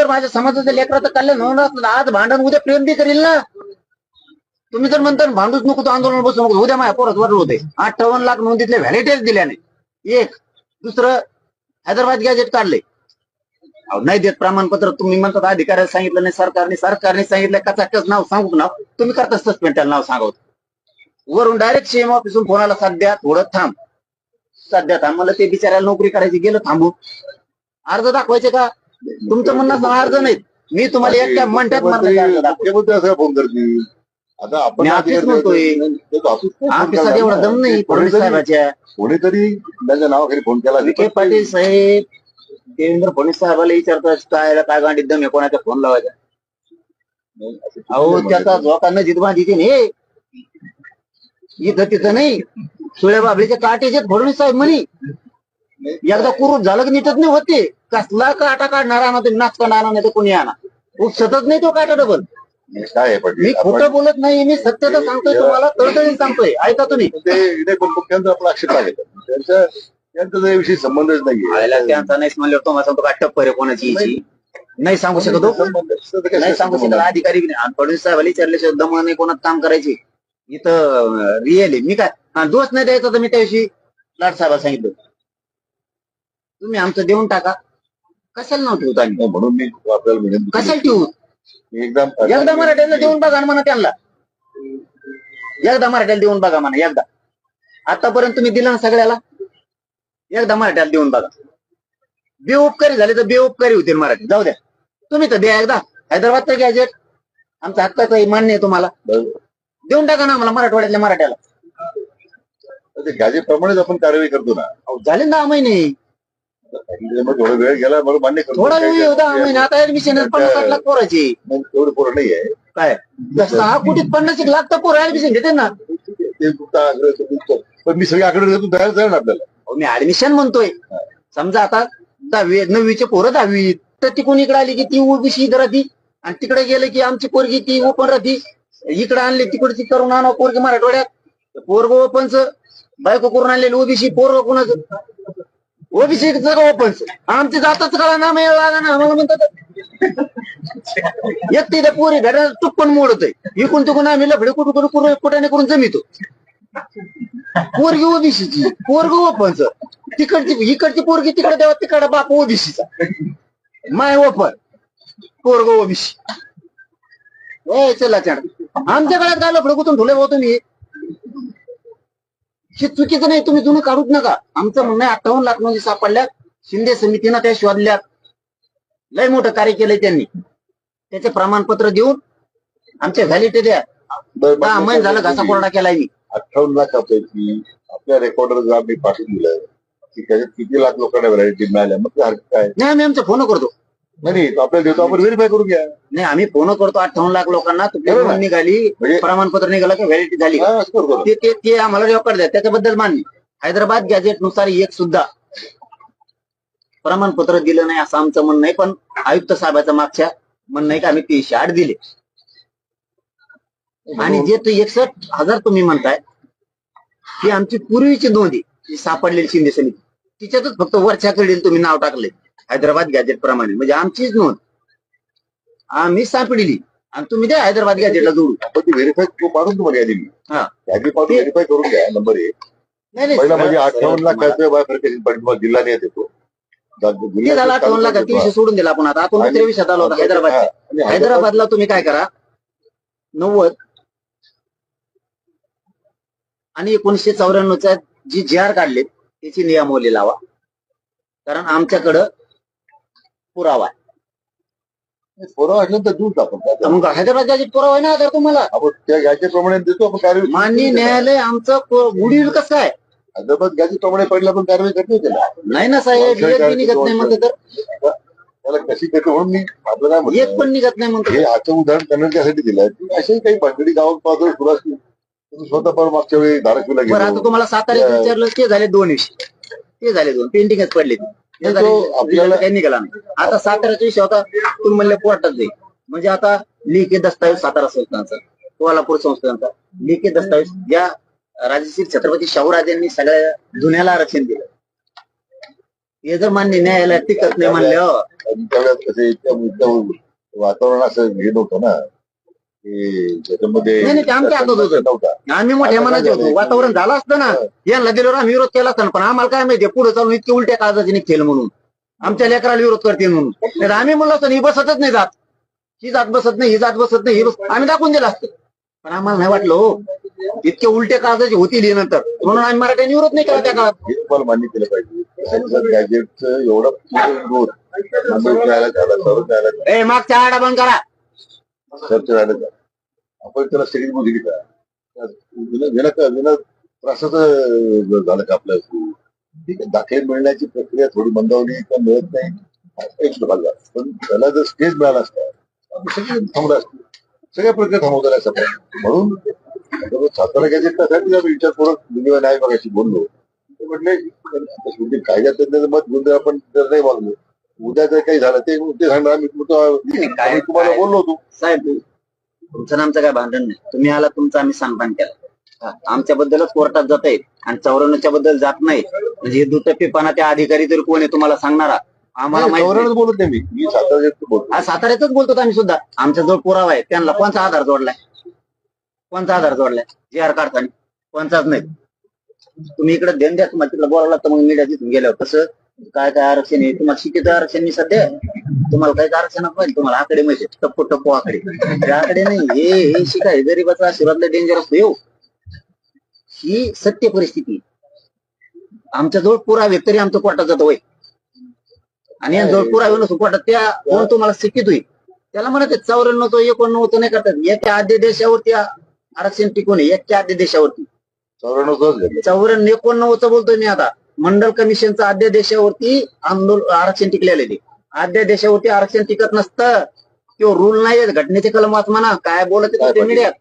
जर माझ्या समाजाच्या लेकराचं कल्याण होणार असलं आज भांडण उद्या प्रेम बी करील ना. तुम्ही जर म्हणता भांडूच नको, तो आंदोलन बसू नको, उद्या माझ्या पोरात वरलं होते 58 लाख नोंदीतले व्हॅलिडेज दिल्याने. एक दुसरं हैदराबाद गॅजेट काढले, नाही देत प्रमाणपत्र. तुम्ही म्हणतात अधिकाऱ्याला सांगितलं नाही, सरकारने सांगितलं कचाकच नाव सांगू नाव तुम्ही करता सस्पेंड त्याला नाव सांगत वरून डायरेक्ट सीएम ऑफिसून फोनाला सध्या थोडं थांब, सध्या थांब. मला ते बिचारायला नोकरी करायची, गेलं थांबू. अर्ज दाखवायचे का? तुमचं म्हणणं अर्ज नाहीत, मी तुम्हाला एकट्या म्हणतात फोन करते. आता आपण म्हणतोय ऑफिसात एवढा दम नाही फडणवीस साहेबाच्या. कोणीतरी त्याच्या नावाखाली फोन केला. विखे पाटील साहेब देवेंद्र फडणवीस साहेबाला विचारतात काय गांडीत दम आहे, कोणाचा फोन लावायचा? अहो त्याचा झोकांना जितबाजीचे नाही, इथं तिथं नाही. सुळ्या बाबळीचे काटेचे फडणवीस साहेब म्हणी. एकदा कुरूप झालं की नीटच नाही होते. कसला काटा काढणारा ना तुम्ही, नाच करणारा नाही तर कोणी आणा, उपसतच नाही तो काटा डबल. काय मी खोटं बोलत नाही, मी सत्यता सांगतोय तुम्हाला, तळतळीने सांगतोय. ऐका तुम्ही. त्यांचा आपला आक्षेप आहे, त्यांचा विषयी संबंधच नाही. त्यांचा नाही म्हणल्यावर तुम्हाला सांगतो का टप्पर आहे कोणाची नाही सांगू शकत. नाही सांगू शकत अधिकारी. फडणवीस साहेबांनी विचारल्याशिवाय दम नाही कोणात काम करायची. इथं रिअल आहे. मी काय दोष नाही द्यायचा, तर मी त्याविषयी लाड साहेबांना सांगितलं तुम्ही आमचं देऊन टाका. कशाला नाव ठेवतो आम्ही? म्हणून मी आपल्याला कशाला ठेवू? एकदा मराठ्याला देऊन बघा म्हणा त्यांना, एकदा मराठ्याला देऊन बघा म्हणा. एकदा आतापर्यंत तुम्ही दिला ना सगळ्याला, एकदा मराठ्याला देऊन बघा. बेउपकारी झाले तर बेउपकारी होतील मराठी. जाऊ द्या, तुम्ही तर द्या एकदा. हैदराबादचं गॅजेट आमच्या हक्काचं मान्य आहे तुम्हाला, देऊन टाका ना आम्हाला मराठवाड्यातल्या मराठ्याला. गॅजेट प्रमाणेच आपण कारवाई करतो ना. झाले 10 महिने, थोडा वेळ गेला म्हणून मान्य करतो. थोडा वेळ 10 महिने. आता ऍडमिशन 50 लाख पोराची. तेवढे पोरं नाही आहे काय 6 कोटीत 50 लाख तर पोरं ऍडमिशन घेते ना. पण मी सगळे आकडे देतो, तयार आहे ना आपल्याला. मी ऍडमिशन म्हणतोय. समजा आता 9वीचे पोरं 10वी, तर तिकडून इकडे आली की ती ओबीसी राहती, आणि तिकडे गेले की आमची पोरगी ती ओपन राहती. इकडे आणली तिकडची करून आणा पोरगी मराठवाड्यात, पोरग ओपनच. बायको करून आणलेली ओबीसी, पोरग कोणाचं ओबीसी ओपनच. आमची जातच कळा ना, मेळ लागा ना आम्हाला म्हणतात. एक तिथे पोरी घरात टुप्पण मोडत आहे, इकडून तिकडून आम्ही लफडे कुठे करून जमितो. पोरगी ओबीसीची, पोरग ओपनच. इकडची पोरगी तिकडे देवा, तिकडे बाप ओबीसीचा, माय ओपन, पोरग ओबीसी. चला आमच्या काळात काय लफडे कुठून ठुले भाऊ तुम्ही? हे चुकीचं नाही, तुम्ही जुनं काढूच नका. आमचं म्हणणं 58 लाख म्हणजे सापडल्यात. शिंदे समितीनं त्या शोधल्यात. लय मोठं कार्य केलंय त्यांनी. त्याचे प्रमाणपत्र देऊन आमच्या व्हॅलिडिटी द्या. 10 महिने झालं घासा कोरडा केलाय मी. 58 लाखापैकी आपल्या रेकॉर्डर आम्ही पाठवून दिलं की त्याच्यात किती लाख लोकांना व्हॅलिडिटी मिळाल्या, मग काय नाही. आम्ही आमचा फोन करतो. नाही आपल्याला देतो, आपण व्हेरीफाय करून घ्या. नाही आम्ही फोन करतो 58 लाख लोकांना. तुमची निघाली, प्रमाणपत्र निघालं की व्हॅलिडिटी झाली, ते आम्हाला रेकॉर्ड द्या. त्याच्याबद्दल मान्य. हैदराबाद गॅजेट नुसार एक सुद्धा प्रमाणपत्र दिलं नाही असं आमचं म्हणणं आहे. पण आयुक्त साहेबाचं मागच्या म्हणणं आहे की आम्ही 308 दिले. आणि जे 61,000 तुम्ही म्हणताय ती आमची पूर्वीची नोंद आहे, सापडलेली शिंदे समिती, तिच्यातच फक्त वरच्याकडे तुम्ही नाव टाकले हैदराबाद गॅजेट प्रमाणे. म्हणजे आमचीच नोंद आम्ही सापडली, आणि तुम्ही द्या हैदराबाद गॅजेटला जोडू. आपण व्हेरीफाय मारून तुम्हाला यादी मी यादी पाठवून व्हेरीफाय करून घ्या. नंबर 1 पहिला म्हणजे 58 लाख जिल्हा नाही येतो. ते झाला 58 लाख. ती विषय सोडून दिला आपण. आता आपण दुसऱ्या विषयात आलो होता हैदराबाद. हैदराबादला तुम्ही काय करा, 90 आणि 1994च्या जी JR काढले त्याची नियमावली लावा, कारण आमच्याकडं पुरावा आहे. पुरावा असल्यानंतर देऊच आपण. मग हैदराबाद गॅजेट पुरावा आहे ना तर तुम्हाला त्या गॅजेटप्रमाणे देतो आपण कारवाई. माननीय न्यायालय आमचं उडील कसं आहे. हैदराबाद गॅजेट प्रमाणे पडलं आपण कारवाई करतो त्याला. नाही ना साहेब, एक निघत नाही म्हणतो तर त्याला कशी करतो म्हणून मी आपल्याला एक पण निघत नाही म्हणतो. हे आजचं उदाहरण त्यांना त्यासाठी दिलं की असे काही भानगडी गावात पाहतो सुरू असतील. स्वतः पण मागच्या वेळी धाराशिवला गेलो. आता तुम्हाला साताऱ्यात विचारलं, ते झाले 2 विषय, ते झाले 2 पेंटिंगच पडले. आपल्याला काही निघाला नाही. आता साताऱ्याचा विषय होता, तुम्ही म्हणले कोर्टात जाईल. म्हणजे आता लिखित दस्तावेज सातारा संस्थांचा, कोल्हापूर संस्थांचा लिखित दस्तावेज या राजश्री छत्रपती शाहूराजांनी सगळ्या जुन्याला आरक्षण दिलं. हे जर मान्य न्यायालयात टिकत नाही म्हणल्यावर आणि त्यावेळेस कसं इतकं वातावरण असं हे नव्हतं ना की त्याच्यामध्ये नाही, नाही, ते आमच्या हातात होतं. नव्हता. आम्ही मोठ्या आता मनाचे काय होतो. झालंय? वातावरण झालं असतं ना यांना दिल्यावर आम्ही विरोध केला असता ना. पण आम्हाला काय माहितीये पुढे चालून इतके उलट्या काळजाचे निघतील म्हणून आमच्या लेकराला विरोध करतील म्हणून. नाही तर आम्ही म्हणलो असतो ही बसतच नाही जात, ही जात बसत नाही, ही जात बसत नाही, आम्ही दाखवून दिलं असतं. पण आम्हाला नाही वाटलं हो इतके उलटे काळजाचे होतील हे नंतर, म्हणून आम्ही मराठ्यांनी विरोध नाही केला त्या काळात. हे तुम्हाला मान्य केलं पाहिजे. गॅजेटचं एवढं ग्रोथ मुंबई न्यायालयात झाला, सर्वोच्च न्यायालयात झाला, ए मागच्या आडा बंद करा. सर्वोच्च न्यायालयात झाला. आपण त्याला सिरीज मध्ये दिली का विना त्रासाचं झालं का आपलं? ठीक आहे, दाखले मिळण्याची प्रक्रिया थोडी मंदावली का मिळत नाही एक भाग आहे. पण त्याला जर स्टेज मिळाला असता सगळे थांबलं असतं, सगळ्या प्रक्रिया थांबवल्या असतात. म्हणून सातारा गॅजेटसाठी विचारपूर्वक दिली नाही बघायची बोललो ते म्हटले कायद्यात त्यांचं मत घेऊन आपण जर नाही मागलो उद्या जर काही झालं ते सांगणार आम्ही तुम्हाला बोललो होतो. साहेब तुमचं आमचं काय भांडण नाही. तुम्ही आला तुमचं आम्ही सांगपान केलं. आमच्याबद्दलच कोर्टात जात आहेत आणि 94च्या बद्दल जात नाही म्हणजे हे दुटप्पीपणा त्या अधिकारी तरी कोण आहे तुम्हाला सांगणारा? आम्हाला माहिती बोलत नाही मी सातारा बोलतो. साताऱ्यातच बोलतो आम्ही सुद्धा. आमच्या जवळ पुरावा आहे. त्यांना कोणचा आधार जोडलाय? कोणचा आधार जोडलाय? जी आर काढताना कोणताच नाही. तुम्ही इकडे देण द्या, तुम्हाला तिकडे बोलावं लागतं. मग मीडिया तिथून गेल्यावर कसं काय काय आरक्षण आहे तुम्हाला? शिकेचं आरक्षण मी सध्या तुम्हाला काहीच आरक्षण पाहिजे. तुम्हाला आकडे माहिती टप्पो टप्पो आकडे त्या आकडे नाही. हे शिकाय गरीबाचा आशीर्वाद डेंजर असतो येऊ. ही सत्य परिस्थिती. आमच्या जवळ पुरावे तरी आमचं कोर्टात जातो होय. आणि यांच्याजवळ पुरावे नसतो कोर्टात त्या कोण तुम्हाला शिकित होईल त्याला म्हणत 94 89 नाही करतात. एका आद्य देशावरती आरक्षण टिकून एका आद्य देशावरती 94 89 बोलतोय मी आता. मंडल कमिशनचं आद्य देशावरती आरक्षण टिकलेलं आहे. आद्य देशावरती आरक्षण टिकत नसतं किंवा रूल नाही. घटनेचे कलम वाच म्हणा काय बोलत ते मीडियात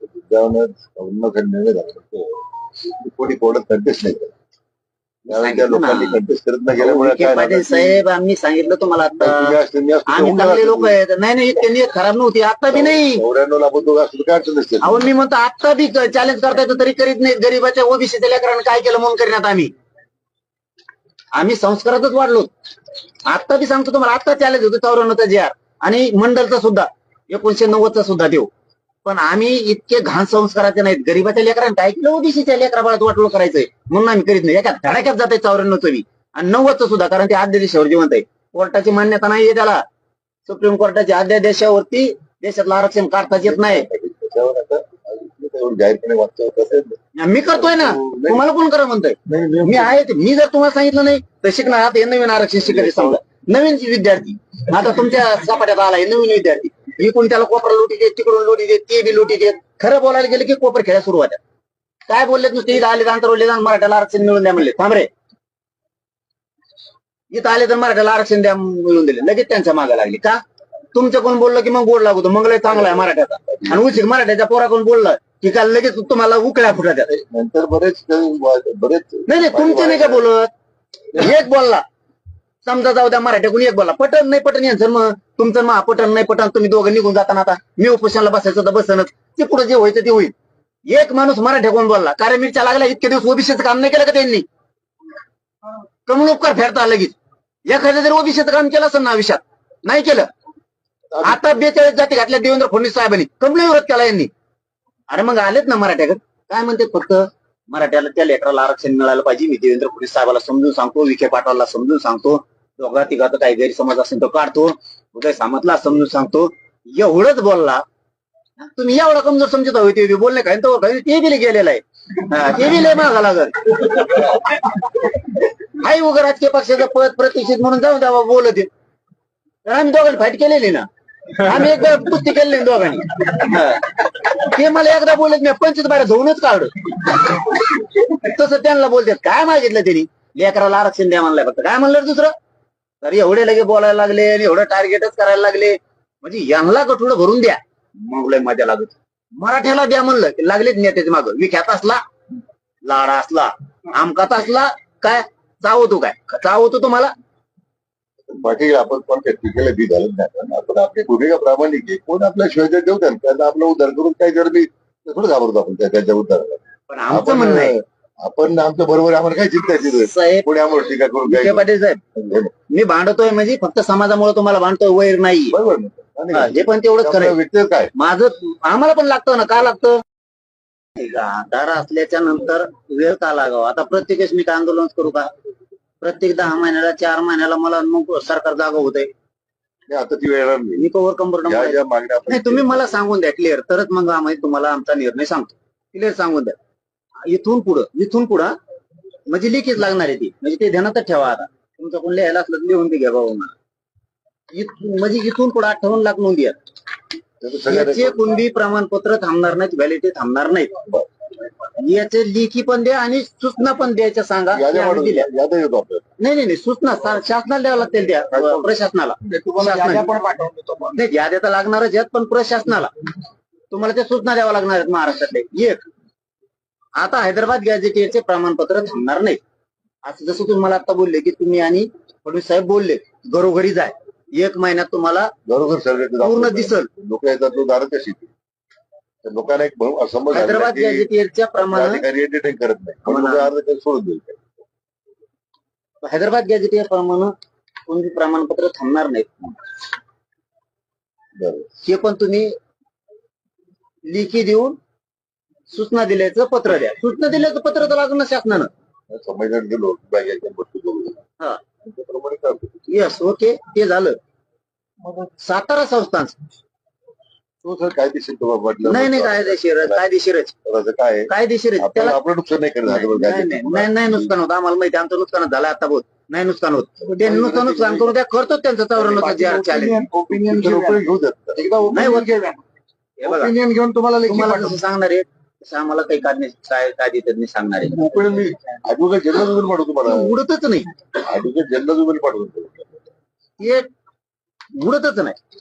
कोणी कोर्टात कंटेस्ट नाही करत. लोकांनी कंटेस्ट करत नाही गेल्यामुळे पाटील साहेब आम्ही सांगितलं तुम्हाला आता आम्ही चांगले लोक आहेत. नाही नाही त्यांनी खराब नव्हती आता बी नाही. 94 ला बंदूक असतो काय अडचण नसते. अहो मी म्हणतो आता बी चॅलेंज करता येतं तरी करीत नाही. गरीबाच्या ओबीसीच्या लेकरांना काय केलं म्हणून करीनात आम्ही संस्कारातच वाढलो. आता बी सांगतो तुम्हाला आता चॅलेंज होतो 94चा जी आर आणि मंडलचा सुद्धा 1990चा सुद्धा देऊ. पण आम्ही इतके घाण संस्काराचे नाहीत. गरीबाच्या लेकरांना काय केलं ओबीसीच्या लेकरा बाळात वाटलं करायचंय म्हणून आम्ही करीत नाही. एका धडाक्यात जाते 94चं बी आणि 90चं सुद्धा. कारण ते आद्य देशावर जिवंत आहे. कोर्टाची मान्यता नाहीये त्याला. सुप्रीम कोर्टाच्या आद्य देशावरती देशातलं आरक्षण काढताच येत नाही. जाहीरपणे वाटतं मी करतोय ना. तुम्हाला कोण करा म्हणतोय? मी आहे. मी जर तुम्हाला सांगितलं नाही तर शिकणार. आता हे नवीन आरक्षण शिकायचे समजा नवीन विद्यार्थी आता तुमच्या सपाट्यात आलाय नवीन विद्यार्थी. इकडून त्याला कोपरा लुटी देत तिकडून लुटी देत ते बी लुटी देत. खरं बोलायला गेलं की कोपर खेळा सुरुवात काय बोललेत नुसते इथं आले तर ओढले जाऊन मराठ्याला आरक्षण मिळून द्या म्हणले. थांबरे इथं आले तर मराठ्याला आरक्षण द्या मिळून दिले. लगेच त्यांच्या मागे लागली का? तुमच्या कोण बोललं की मग गोड लागतो. मग लय चांगला आहे मराठ्याचा. आणि उशीर मराठ्याच्या पोरा कोण बोललं की काल लगेच तुम्हाला उकळ्या फुटल्या त्यात. नंतर बरेच नाही तुमचे नाही का बोलत. एक बोलला समजा जाऊ द्या मराठ्याकडून एक बोलला. पटन नाही पटन यांचं मग तुमचं मग पटन नाही पटन तुम्ही दोघं निघून जाताना. आता मी उपोषणाला बसायचं तर बसनच. ते पुढे जे व्हायचं ते होईल. एक माणूस मराठ्याकडून बोलला कारण मिरच्या लागला इतके दिवस ओबीसीचं काम नाही केलं का त्यांनी? कमून उपकार फेडता लगेच. एखाद्या जर ओबीसीचं काम केलं असेल ना आयुष्यात नाही केलं. आता 42 जाती घातल्या देवेंद्र फडणवीस साहेबांनी कमला विरोध केला यांनी. अरे मग आलेत ना मराठ्याकडे काय म्हणते फक्त मराठ्याला त्या लेकराला आरक्षण मिळालं पाहिजे. मी देवेंद्र फडणवीस साहेबाला समजून सांगतो. विखे पाटलाला समजून सांगतो. दोघा तिघात काही गैरसमज असेल तो काढतो. उदय सामंतला समजून सांगतो. एवढंच बोलला. तुम्ही एवढा कमजोर समजत हवे ते बोलणे काय तो ते बी गेलेला आहे. ते बी लय मागा लागत हाय उगा राजकीय पक्षाचं पद प्रतिष्ठित म्हणून जाऊ द्यावा बोलत. तर आम्ही दोघांनी फाईट केलेली ना. आम्ही एकदा कुस्ती केलेली दोघांनी. ते मला एकदा बोलत मी 25 बारा धुवूनच काढ. तसं त्यांना बोलतात. काय मागितलं त्यांनी? लेकराला आरक्षण द्या म्हणलंय फक्त. काय म्हणलं दुसरं? तर एवढे लगे बोलायला लागले आणि एवढं टार्गेटच करायला लागले. म्हणजे यांना गठुडं भरून द्या मग लय मजा लागत. मराठ्याला द्या म्हणलं की लागलेच नेत्याच्या मागं. विख्यात असला लाडा असला आमकात असला काय चावतो काय चावतो तुम्हाला? पाटील आपण पण टेक्निकल बी घालत नाही. आपण आपली भूमिका प्रामाणिक आहे. कोण आपल्या शिवाय देऊ त्यांना आपलं उद्धार करून काय जर मी थोडं घाबरतो आपण त्याच्या उद्धाराला. पण आमचं म्हणणं आहे आपण आमच्या बरोबर आम्हाला काय चिंता आहे तिथे साहेब पुढे आम्हाला टीका करून विखे काय पाटील साहेब, मी भांडतोय म्हणजे फक्त समाजामुळे तुम्हाला भांडतोय, वैर नाही. बरोबर ना? आणि हा, हे पण तेवढंच आपल्या खरं. व्यक्ती काय माझं आम्हाला पण लागतं ना, का लागतं? आधार असल्याच्या नंतर वेळ का लागावा? आता प्रत्येकच मी काय आंदोलन करू का? प्रत्येक 10 महिन्याला 4 महिन्याला मला मग सरकार जागा होते. हे आता ती वेळ येणार नाही. मी कव्हर कंबर ज्या ज्या मागण्या आपण नाही, तुम्ही मला सांगून द्या क्लिअर, तरच मग आम्ही तुम्हाला आमचा निर्णय सांगतो. क्लिअर सांगून द्या. इथून पुढं म्हणजे लिखीच लागणार आहे ती, म्हणजे ते ध्यानातच ठेवा. आता तुमचं कोण लिहायला असलं तर लिहून बी घ्या बाबा मला. म्हणजे इथून पुढे 58 लाख नोंदी आहेत. त्याचं सगळ्या याचे कुणबी प्रमाणपत्र थांबणार नाहीत, व्हॅलिडिटी थांबणार नाहीत. याचे लेखी पण द्या आणि सूचना पण द्यायच्या सांगा. ते याद्या आम्ही वाढवून दिल्या. याद्या येतो आपल्याला. नाही, सूचना शासनाला द्यावं लागतील, द्या प्रशासनाला. नाही, याद्या तर लागणारच आहेत, पण प्रशासनाला तुम्हाला त्या सूचना द्याव्या लागणार आहेत महाराष्ट्रातले. एक, आता हैदराबाद गॅझेटियरचे प्रमाणपत्र थांबणार नाही. असं जसं तुम्ही मला आता बोलले की तुम्ही आणि फडणवीस साहेब बोलले घरोघरी जाय, 1 महिन्यात तुम्हाला बरोबर सर्वे पूर्ण दिसल. लोक येतात तो दारू कशी त्या लोकांना एक असंमत झालेला हैदराबाद की गॅझेटियरच्या प्रमाणात अधिकारी एंटरटेन करत नाही म्हणून लोकं अर्ध तास सोडून देईल. हैदराबाद गॅझेटियर प्रमाणे कोणती प्रमाणपत्र थांबणार नाहीत. बरोबर. हे पण तुम्ही लेखी देऊन सूचना दिल्याचं पत्र द्या. सूचना दिल्याचं पत्र तर लागणार शासनानं. संमेलन गेलो बँकेच्या वस्तू बघून हा, त्याप्रमाणे करतो. येस, ओके, ते झालं. सातारा संस्थान तो सर कायदेशीर तुम्हाला वाटलं नाही, कायदेशीरच काय आहे? कायदेशीर आहे. त्याला आपलं नुकसान नाही करणार. नाही नुकसान होत. आम्हाला माहिती, आमचं नुकसान झालं आता बहुत. नाही नुकसान होत. ते नुकसान करून त्या करतो त्यांचं 94 चॅलेंज. ओपिनियन घेऊ देत नाही होत. हे बघा, ओपिनियन घेऊन तुम्हाला तुम्हाला जसं सांगणार आहे तसं आम्हाला काही कायदेतज्ञ सांगणार आहे. ओपिनियन मी ऍडव्होकेट जनरल पाठवतो तुम्हाला. उडतच नाही, ऍडव्होकेट जनरल पाठवतो. हे उडतच नाही.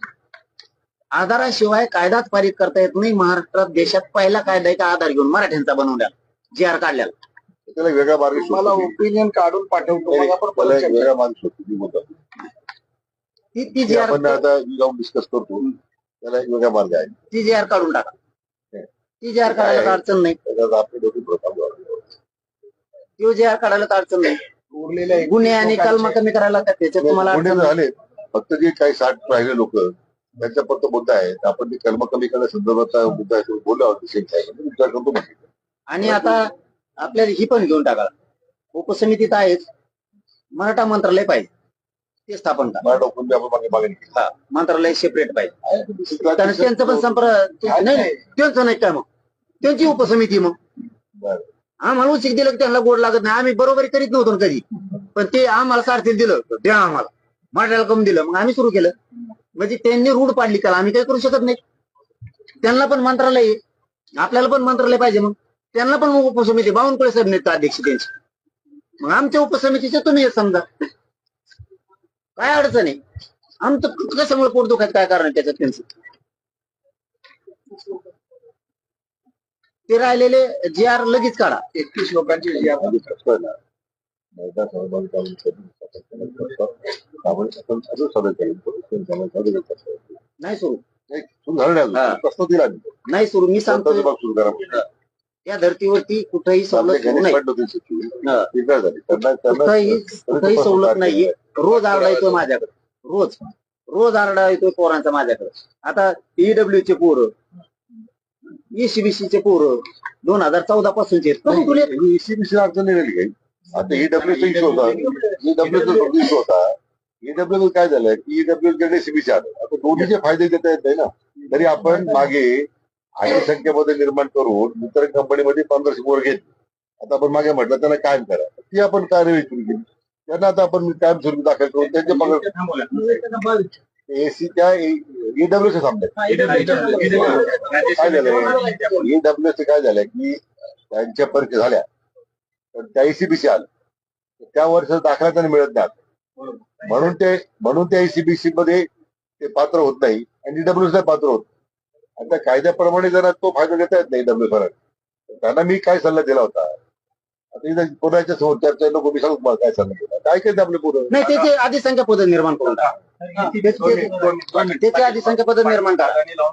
आधाराशिवाय कायदाच पारित करता येत नाही. महाराष्ट्रात देशात पहिला कायदा आहे का आधार घेऊन मराठ्यांचा बनवल्या, जी आर काढलेला. त्याला वेगळा मार्ग मला ओपिनियन काढून पाठवतो. मग आपण त्याला परत एक वेगळा मार्ग शोधतो. ती जी आर आपण आता जाऊन डिस्कस करतो. त्याला एक वेगळा मार्ग आहे. ती जी आर काढून टाका. ती जी आर काढायला तर अडचण नाही. त्याच्यात आपली डोकी प्रथम ती जी आर काढायला तर अडचण नाही. उरलेल्या गुन्हे आणि कलम कमी करायला तर त्याच्यात तुम्हाला गुन्हे अडचण तर नाही. झाले. फक्त जे काही 60 राहिले लोक त्यांचा फक्त मुद्दा आहे. आपण ते कलम कमी करण्या संदर्भातला मुद्दा आहे तो बोलला विचार करतो. आणि आता आपल्याला ही पण घेऊन टाका. उपसमितीत आहेच, मराठा मंत्रालय पाहिजे, ते स्थापन करा. मराठा कुणबी आपण मागणी केली. हा, मंत्रालय सेपरेट पाहिजे. त्यांचं पण संपर्क नाही, त्यांचं नाही काय मग त्यांची उपसमिती. मग बरं. आम्हाला उचित दिलं की त्यांना गोड लागत नाही. आम्ही बरोबरी करीत नव्हतो ना कधी, पण ते आम्हाला सारथीला दिलं, द्या आम्हाला मराठ्याला कमी दिलं, मग आम्ही सुरू केलं. म्हणजे त्यांनी रूढ पाडली, त्याला आम्ही काही करू शकत नाही. त्यांना पण मंत्रालय आहे, आपल्याला पण मंत्रालय पाहिजे. मग त्यांना पण मग उपसमिती बावनकुळे साहेब नेता अध्यक्ष त्यांची. मग आमच्या उपसमितीचे तुम्ही हे समजा, काय अडचण आहे? आमचं कशामुळे पोट दुखायचं काय कारण आहे त्याच्यात त्यांचं? ते राहिलेले जे आर लगेच काढा. 31 लोकांची जी आर नाही सुरू प्रश्न दिला नाही सुरू. मी सांगतो सुरू करा. त्या धर्तीवरती कुठेही सवलत सुरू नाही. कुठेही सवलत नाहीये. रोज आरडा येतोय माझ्याकडे, रोज आरडा येतोय पोरांचा माझ्याकडे. आता ईडब्ल्यू चे पोरं, ईसीबीसी चे पोरं 2014 पासूनचे ईसीबीसी अडचण नाही राहिली काही. आता ईडब्ल्यूचा इश्यू होता. ईडब्ल्यूचा इश्यू होता. ईडब्ल्यू काय झालं की ईडब्ल्यू कडे सीबीसी आलं. आता दोन्हीचे फायदे देता येत नाही ना. तरी आपण मागे आणि संख्येमध्ये निर्माण करून इतर कंपनीमध्ये 1500 पोर घेतली. आता आपण मागे म्हटलं त्यांना कायम करा, ती आपण कार्यवाही सुरू केली. त्यांना आता आपण कायम स्वरूपी दाखल करून त्यांचे पगार एसी त्या ईडब्ल्यूचे थांबले. काय झालं ईडब्ल्यूचे काय झालं की त्यांच्या परीक्षा झाल्या तर त्या ईसीबीसी आलं. त्या वर्षाचा दाखला त्यांना मिळत नाही. म्हणून त्या ईसीबीसी मध्ये ते पात्र होत नाही आणि ईडब्ल्यूला पात्र होत. आता कायद्याप्रमाणे जरा तो फायदा देता येत नाही ईडब्ल्यू फरक. त्यांना मी काय सल्ला दिला होता. आता कोणाच्या समोर चर्चा नको, मी सांगू तुम्हाला काय सल्ला दिला. काय केलं आपले पुढे नाही, त्याचे आधी संख्या पद निर्माण करून टाका. त्याचे आधी संख्या पद निर्माण करा.